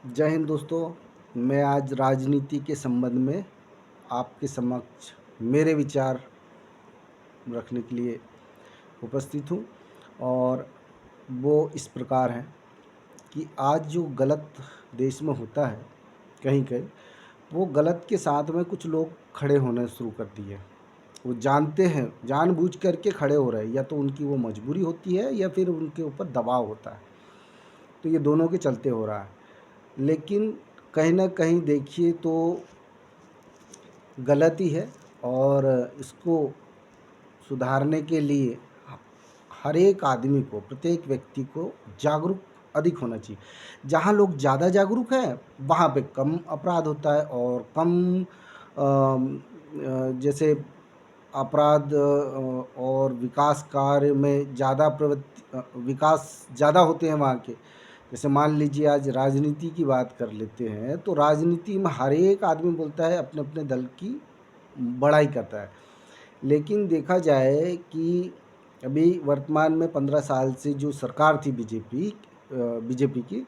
जय हिंद दोस्तों। मैं आज राजनीति के संबंध में आपके समक्ष मेरे विचार रखने के लिए उपस्थित हूँ और वो इस प्रकार हैं कि आज जो गलत देश में होता है कहीं कहीं, वो गलत के साथ में कुछ लोग खड़े होने शुरू कर दिए हैं। वो जानते हैं, जानबूझ करके खड़े हो रहे हैं, या तो उनकी वो मजबूरी होती है या फिर उनके ऊपर दबाव होता है। तो ये दोनों के चलते हो रहा है। लेकिन कहीं न कहीं देखिए तो गलती है और इसको सुधारने के लिए हर एक आदमी को, प्रत्येक व्यक्ति को जागरूक अधिक होना चाहिए। जहाँ लोग ज़्यादा जागरूक हैं, वहाँ पे कम अपराध होता है और कम जैसे अपराध और विकास कार्य में ज़्यादा विकास ज़्यादा होते हैं वहाँ के। जैसे मान लीजिए आज राजनीति की बात कर लेते हैं, तो राजनीति में हर एक आदमी बोलता है अपने-अपने दल की बड़ाई करता है। लेकिन देखा जाए कि अभी वर्तमान में 15 साल से जो सरकार थी बीजेपी की,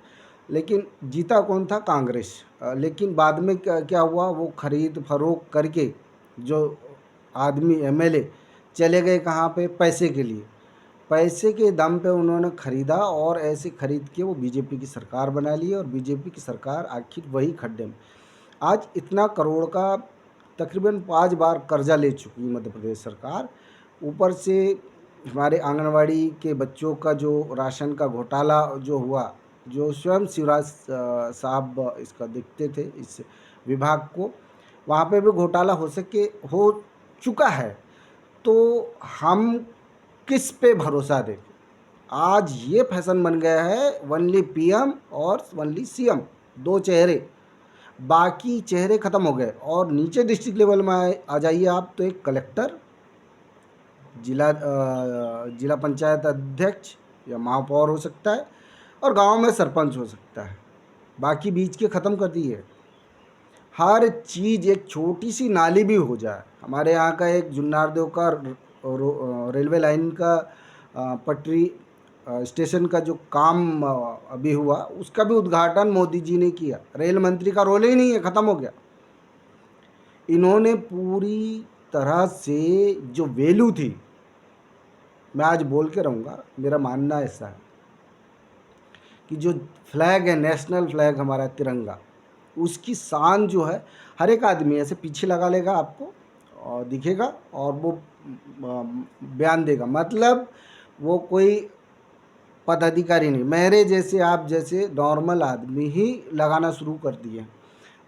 लेकिन जीता कौन था? कांग्रेस। लेकिन बाद में क्या क्या हुआ? वो खरीद-फरोख्त करके जो आदमी एमएलए चले गए कहाँ पे? पैसे के लिए। पैसे के दम पे उन्होंने खरीदा और ऐसे खरीद के वो बीजेपी की सरकार बना ली और बीजेपी की सरकार आखिर वही खड्डे में। आज इतना करोड़ का तकरीबन 5 बार कर्जा ले चुकी है मध्य प्रदेश सरकार। ऊपर से हमारे आंगनवाड़ी के बच्चों का जो राशन का घोटाला जो हुआ, जो स्वयं शिवराज साहब इसका देखते थे इस विभाग को, वहाँ पे भी घोटाला हो चुका है। तो हम किस पे भरोसा दें? आज ये फैशन बन गया है ओनली पीएम और ओनली सीएम, 2 चेहरे। बाकी चेहरे ख़त्म हो गए और नीचे डिस्ट्रिक्ट लेवल में आ जाइए आप, तो एक कलेक्टर, जिला पंचायत अध्यक्ष या महापौर हो सकता है और गांव में सरपंच हो सकता है। बाकी बीच के ख़त्म कर दिए। हर चीज़, एक छोटी सी नाली भी हो जाए, हमारे यहाँ का एक जुन्नारदेव का रेलवे लाइन का पटरी स्टेशन का जो काम अभी हुआ, उसका भी उद्घाटन मोदी जी ने किया। रेल मंत्री का रोल ही नहीं है, ख़त्म हो गया। इन्होंने पूरी तरह से जो वैल्यू थी, मैं आज बोल के रहूँगा, मेरा मानना ऐसा है कि जो फ्लैग है, नेशनल फ्लैग हमारा तिरंगा, उसकी शान जो है हर एक आदमी ऐसे पीछे लगा लेगा आपको और दिखेगा और वो बयान देगा। मतलब वो कोई पदाधिकारी नहीं, मेरे जैसे आप जैसे नॉर्मल आदमी ही लगाना शुरू कर दिए।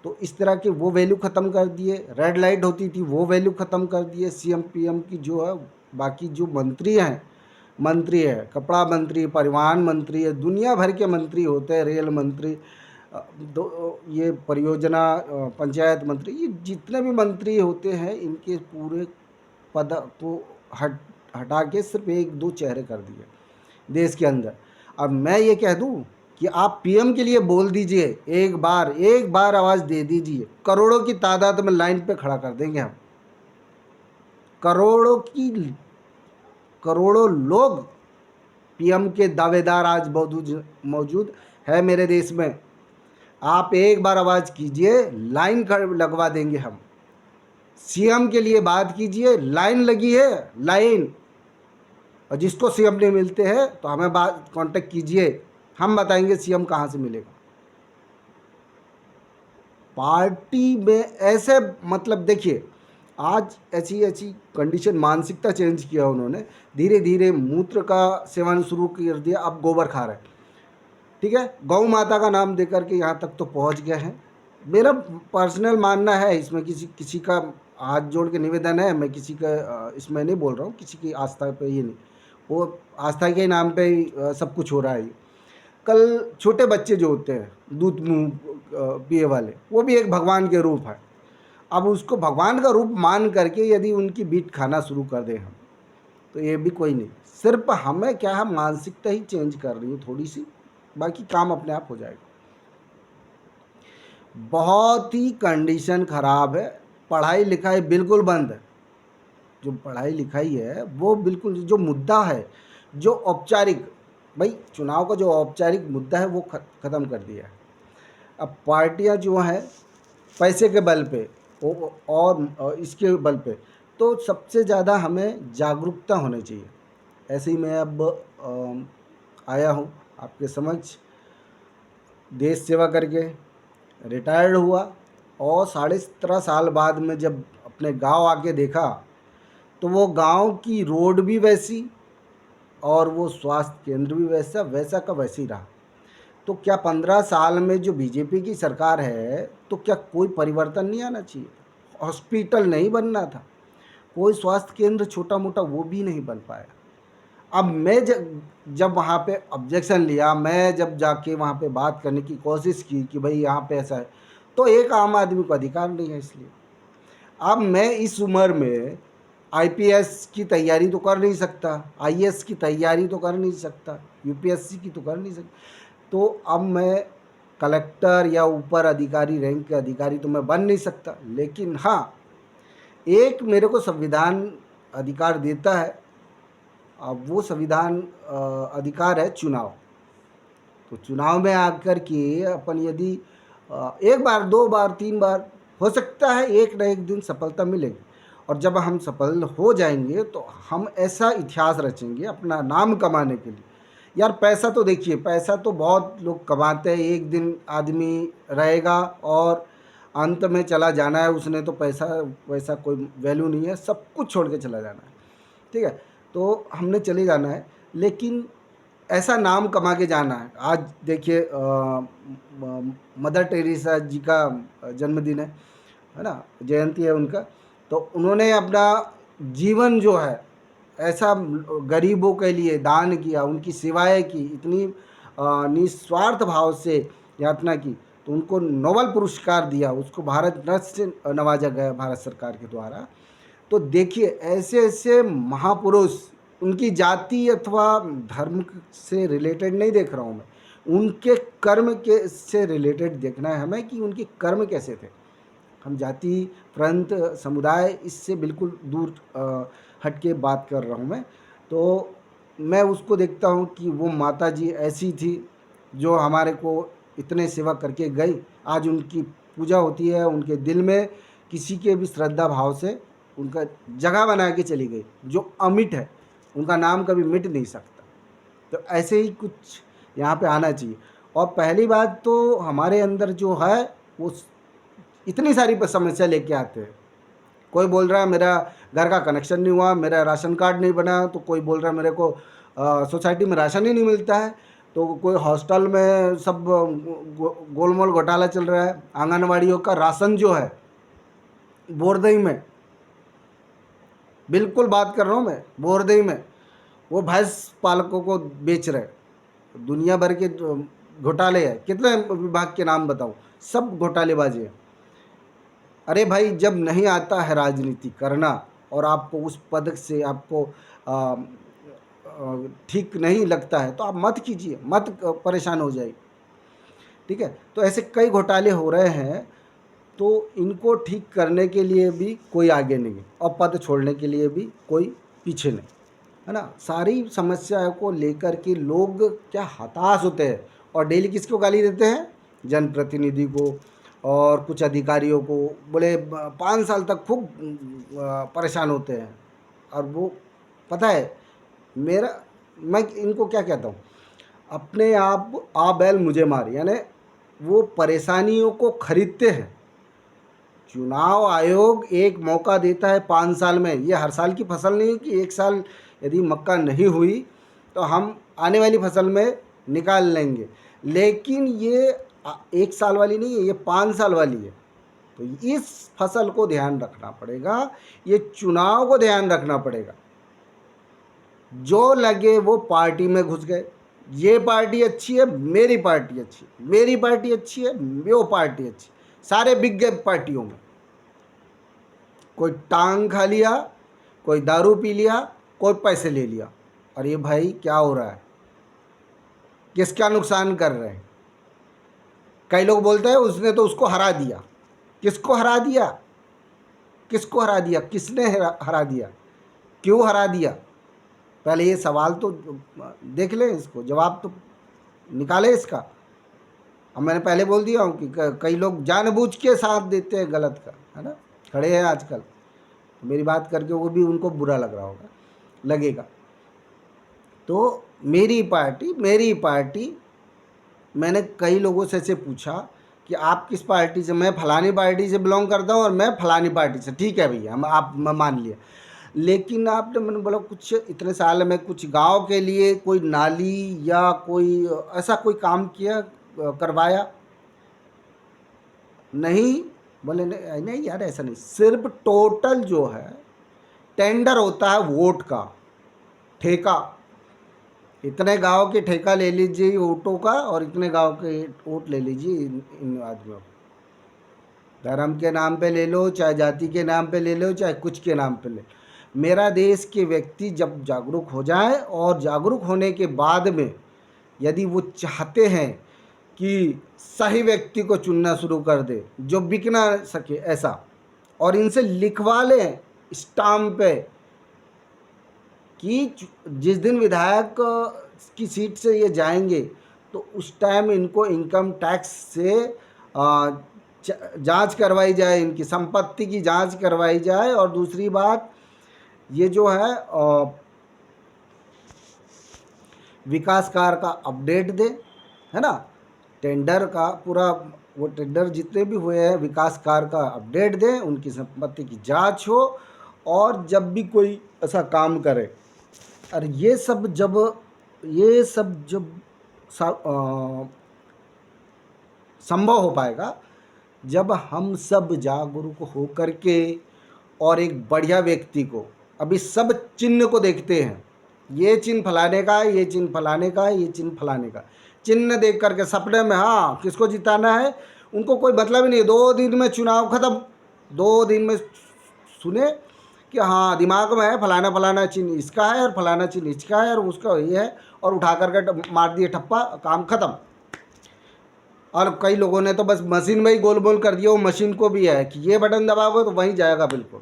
तो इस तरह के वो वैल्यू ख़त्म कर दिए। रेड लाइट होती थी, वो वैल्यू ख़त्म कर दिए। सीएम पीएम की जो है, बाकी जो मंत्री है, कपड़ा मंत्री, परिवहन मंत्री है, दुनिया भर के मंत्री होते हैं, रेल मंत्री, ये परियोजना पंचायत मंत्री, ये जितने भी मंत्री होते हैं, इनके पूरे पद को हटा के सिर्फ 1-2 चेहरे कर दिए देश के अंदर। अब मैं ये कह दूं कि आप पीएम के लिए बोल दीजिए, एक बार आवाज़ दे दीजिए, करोड़ों की तादाद में लाइन पे खड़ा कर देंगे हम। करोड़ों लोग पीएम के दावेदार आज मौजूद है मेरे देश में। आप एक बार आवाज़ कीजिए, लाइन लगवा देंगे हम। सीएम के लिए बात कीजिए, लाइन लगी है, लाइन। और जिसको सीएम नहीं मिलते हैं तो हमें बात कांटेक्ट कीजिए, हम बताएंगे सीएम कहाँ से मिलेगा। पार्टी में ऐसे, मतलब देखिए, आज ऐसी ऐसी कंडीशन, मानसिकता चेंज किया उन्होंने। धीरे धीरे मूत्र का सेवन शुरू कर दिया, अब गोबर खा रहे हैं। ठीक है, गौ माता का नाम देकर के यहाँ तक तो पहुँच गए हैं। मेरा पर्सनल मानना है इसमें, किसी किसी का हाथ जोड़ के निवेदन है, मैं किसी का इसमें नहीं बोल रहा हूँ, किसी की आस्था पे ये नहीं, वो आस्था के नाम पे ही सब कुछ हो रहा है। कल छोटे बच्चे जो होते हैं दूध मुंह पिए वाले, वो भी एक भगवान के रूप है। अब उसको भगवान का रूप मान करके यदि उनकी बीट खाना शुरू कर दें हम, तो ये भी कोई नहीं। सिर्फ हमें क्या है, मानसिकता ही चेंज कर रही है थोड़ी सी, बाकी काम अपने आप हो जाएगा। बहुत ही कंडीशन ख़राब है, पढ़ाई लिखाई बिल्कुल बंद है। जो पढ़ाई लिखाई है वो बिल्कुल, जो मुद्दा है, जो औपचारिक, भाई चुनाव का जो औपचारिक मुद्दा है वो ख़त्म कर दिया है। अब पार्टियां जो हैं पैसे के बल पे और इसके बल पे, तो सबसे ज़्यादा हमें जागरूकता होनी चाहिए। ऐसे ही मैं अब आया हूँ आपके समक्ष देश सेवा करके, रिटायर्ड हुआ, और 17.5 साल बाद में जब अपने गांव आके देखा तो वो गांव की रोड भी वैसी और वो स्वास्थ्य केंद्र भी वैसा वैसा का वैसे ही रहा। तो क्या 15 साल में जो बीजेपी की सरकार है, तो क्या कोई परिवर्तन नहीं आना चाहिए? हॉस्पिटल नहीं बनना था, कोई स्वास्थ्य केंद्र छोटा मोटा वो भी नहीं बन पाया। अब मैं जब वहाँ पे ऑब्जेक्शन लिया, मैं जब जाके वहाँ पे बात करने की कोशिश की कि भाई यहाँ पे ऐसा है, तो एक आम आदमी को अधिकार नहीं है। इसलिए अब मैं इस उम्र में आईपीएस की तैयारी तो कर नहीं सकता, आईएएस की तैयारी तो कर नहीं सकता, यूपीएससी की तो कर नहीं सकता, तो अब मैं कलेक्टर या ऊपर अधिकारी रैंक के अधिकारी तो मैं बन नहीं सकता। लेकिन हाँ, एक मेरे को संविधान अधिकार देता है, अब वो संविधान अधिकार है चुनाव। तो चुनाव में आकर के अपन यदि एक बार, दो बार, तीन बार, हो सकता है एक न एक दिन सफलता मिलेगी, और जब हम सफल हो जाएंगे तो हम ऐसा इतिहास रचेंगे अपना नाम कमाने के लिए। यार पैसा तो देखिए, पैसा तो बहुत लोग कमाते हैं, एक दिन आदमी रहेगा और अंत में चला जाना है उसने, तो पैसा वैसा कोई वैल्यू नहीं है, सब कुछ छोड़ के चला जाना है। ठीक है, तो हमने चले जाना है, लेकिन ऐसा नाम कमा के जाना है। आज देखिए मदर टेरेसा जी का जन्मदिन है ना, जयंती है उनका, तो उन्होंने अपना जीवन जो है ऐसा गरीबों के लिए दान किया, उनकी सेवाएं की, इतनी निस्वार्थ भाव से यातना की, तो उनको नोबेल पुरस्कार दिया, उसको भारत रत्न से नवाजा गया भारत सरकार के द्वारा। तो देखिए ऐसे ऐसे महापुरुष, उनकी जाति अथवा धर्म से रिलेटेड नहीं देख रहा हूँ मैं, उनके कर्म के से रिलेटेड देखना है हमें कि उनके कर्म कैसे थे। हम जाति, प्रांत, समुदाय इससे बिल्कुल दूर हट के बात कर रहा हूँ मैं। तो मैं उसको देखता हूँ कि वो माता जी ऐसी थी जो हमारे को इतने सेवा करके गई, आज उनकी पूजा होती है, उनके दिल में किसी के भी श्रद्धा भाव से उनका जगह बना के चली गई, जो अमिट है, उनका नाम कभी मिट नहीं सकता। तो ऐसे ही कुछ यहाँ पे आना चाहिए। और पहली बात तो हमारे अंदर जो है वो इतनी सारी समस्या लेके आते हैं। कोई बोल रहा है मेरा घर का कनेक्शन नहीं हुआ, मेरा राशन कार्ड नहीं बना, तो कोई बोल रहा है मेरे को सोसाइटी में राशन ही नहीं मिलता है, तो कोई हॉस्टल में सब गोलमोल घोटाला चल रहा है। आंगनवाड़ियों का राशन जो है बोरदई में, बिल्कुल बात कर रहा हूँ मैं, बोरदई में वो भैंस पालकों को बेच रहे। दुनिया भर के घोटाले हैं, कितने विभाग के नाम बताऊँ, सब घोटालेबाजी है। अरे भाई, जब नहीं आता है राजनीति करना और आपको उस पद से आपको ठीक नहीं लगता है, तो आप मत कीजिए, मत परेशान हो जाइए। ठीक है, तो ऐसे कई घोटाले हो रहे हैं, तो इनको ठीक करने के लिए भी कोई आगे नहीं है और पद छोड़ने के लिए भी कोई पीछे नहीं, है ना। सारी समस्याओं को लेकर के लोग क्या हताश होते हैं, और डेली किसको गाली देते हैं? जनप्रतिनिधि को और कुछ अधिकारियों को। बोले 5 साल तक खूब परेशान होते हैं। और वो पता है मेरा, मैं इनको क्या कहता हूँ, अपने आप आ बैल मुझे मार, यानी वो परेशानियों को खरीदते हैं। चुनाव आयोग एक मौका देता है 5 साल में, ये हर साल की फसल नहीं है कि एक साल यदि मक्का नहीं हुई तो हम आने वाली फसल में निकाल लेंगे, लेकिन ये 1 साल वाली नहीं है, ये 5 साल वाली है। तो इस फसल को ध्यान रखना पड़ेगा, ये चुनाव को ध्यान रखना पड़ेगा। जो लगे वो पार्टी में घुस गए, ये पार्टी अच्छी है, मेरी पार्टी अच्छी है, मेरी पार्टी अच्छी है, वो पार्टी अच्छी, सारे बिक गए पार्टियों में। कोई टांग खा लिया, कोई दारू पी लिया, कोई पैसे ले लिया। और ये भाई क्या हो रहा है, किसका नुकसान कर रहे हैं? कई लोग बोलते हैं उसने तो उसको हरा दिया। किसको हरा दिया? किसको हरा दिया? किसने हरा दिया? क्यों हरा दिया? पहले ये सवाल तो देख लें, इसको जवाब तो निकाले इसका। अब मैंने पहले बोल दिया हूँ कि कई लोग जानबूझ के साथ देते हैं गलत का, है ना, खड़े हैं आजकल। तो मेरी बात करके वो भी उनको बुरा लग रहा होगा, लगेगा। तो मेरी पार्टी मैंने कई लोगों से ऐसे पूछा कि आप किस पार्टी से, मैं फलानी पार्टी से बिलोंग करता हूँ और मैं फलानी पार्टी से। ठीक है भैया, हम आप मान लिया, लेकिन आपने, मैंने बोला कुछ इतने साल में कुछ गांव के लिए कोई नाली या कोई ऐसा कोई काम किया, करवाया? नहीं। बोले नहीं नहीं यार, ऐसा नहीं, सिर्फ टोटल जो है टेंडर होता है वोट का, ठेका, इतने गांव के ठेका ले लीजिए वोटों का और इतने गांव के वोट ले लीजिए इन आदमियों को। धर्म के नाम पे ले लो, चाहे जाति के नाम पे ले लो, चाहे कुछ के नाम पे ले लो। मेरा देश के व्यक्ति जब जागरूक हो जाए और जागरूक होने के बाद में यदि वो चाहते हैं कि सही व्यक्ति को चुनना शुरू कर दे जो बिक ना सके ऐसा, और इनसे लिखवा लें स्टाम्प पे कि जिस दिन विधायक की सीट से ये जाएंगे तो उस टाइम इनको इनकम टैक्स से जांच करवाई जाए, इनकी संपत्ति की जांच करवाई जाए। और दूसरी बात ये जो है विकास कार्य का अपडेट दे, है ना, टेंडर का पूरा, वो टेंडर जितने भी हुए हैं विकास कार्य का अपडेट दें, उनकी संपत्ति की जांच हो। और जब भी कोई ऐसा काम करे, और ये सब जब संभव हो पाएगा जब हम सब जागरूक हो करके और एक बढ़िया व्यक्ति को, अभी सब चिन्ह को देखते हैं, ये चिन्ह फलाने का, ये चिन्ह फलाने का, ये चिन्ह फलाने का, चिन्ह देख करके सपने में हाँ किसको जिताना है उनको कोई मतलब ही नहीं। 2 दिन में चुनाव खत्म, 2 दिन में सुने कि हाँ दिमाग में है फलाना फलाना चिन्ह इसका है और फलाना चिन्ह इसका है और उसका ये है, और उठा करके मार दिए ठप्पा, काम खत्म। और कई लोगों ने तो बस मशीन में ही गोल गोल कर दिया, वो मशीन को भी है कि ये बटन दबाओगे तो वहीं जाएगा बिल्कुल।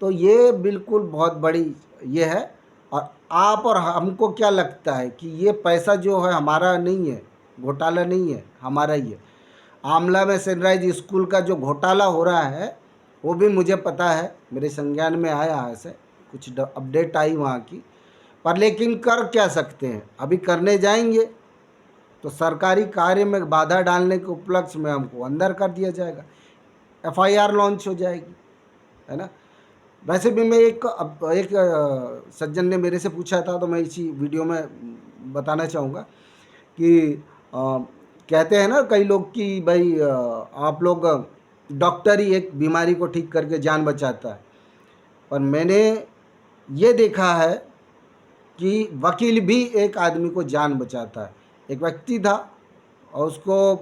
तो ये बिल्कुल बहुत बड़ी ये है। और आप और हमको क्या लगता है कि ये पैसा जो है हमारा नहीं है, घोटाला नहीं है, हमारा ही है। आमला में सनराइज स्कूल का जो घोटाला हो रहा है वो भी मुझे पता है, मेरे संज्ञान में आया है, ऐसे कुछ अपडेट आई वहाँ की। पर लेकिन कर क्या सकते हैं, अभी करने जाएंगे तो सरकारी कार्य में बाधा डालने के उपलक्ष्य में हमको अंदर कर दिया जाएगा, FIR लॉन्च हो जाएगी, है ना। वैसे भी मैं एक सज्जन ने मेरे से पूछा था तो मैं इसी वीडियो में बताना चाहूँगा कि कहते हैं ना कई लोग कि भाई आप लोग, डॉक्टर ही एक बीमारी को ठीक करके जान बचाता है, पर मैंने ये देखा है कि वकील भी एक आदमी को जान बचाता है। एक व्यक्ति था और उसको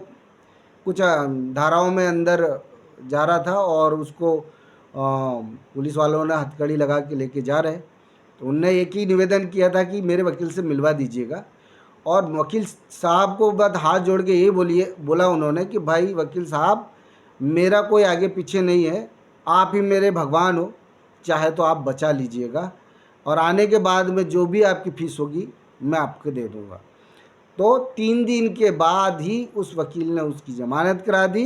कुछ धाराओं में अंदर जा रहा था और उसको पुलिस वालों ने हथकड़ी लगा के लेके जा रहे, तो उनने एक ही निवेदन किया था कि मेरे वकील से मिलवा दीजिएगा। और वकील साहब को बाद हाथ जोड़ के ये बोला उन्होंने कि भाई वकील साहब, मेरा कोई आगे पीछे नहीं है, आप ही मेरे भगवान हो, चाहे तो आप बचा लीजिएगा और आने के बाद में जो भी आपकी फ़ीस होगी मैं आपको दे दूँगा। तो 3 दिन के बाद ही उस वकील ने उसकी ज़मानत करा दी।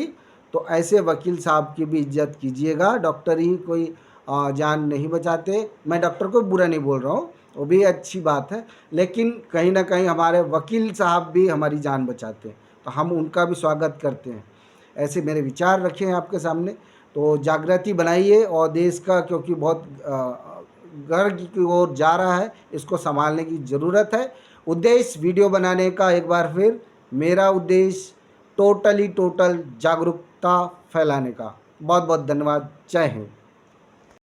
तो ऐसे वकील साहब की भी इज्जत कीजिएगा, डॉक्टर ही कोई जान नहीं बचाते। मैं डॉक्टर को बुरा नहीं बोल रहा हूँ, वो भी अच्छी बात है, लेकिन कहीं ना कहीं हमारे वकील साहब भी हमारी जान बचाते हैं, तो हम उनका भी स्वागत करते हैं। ऐसे मेरे विचार रखे हैं आपके सामने। तो जागृति बनाइए और देश का, क्योंकि बहुत गर्ग की ओर जा रहा है, इसको संभालने की ज़रूरत है। उद्देश्य वीडियो बनाने का एक बार फिर मेरा उद्देश्य टोटल जागरूकता फैलाने का। बहुत बहुत धन्यवाद। जय हिंद।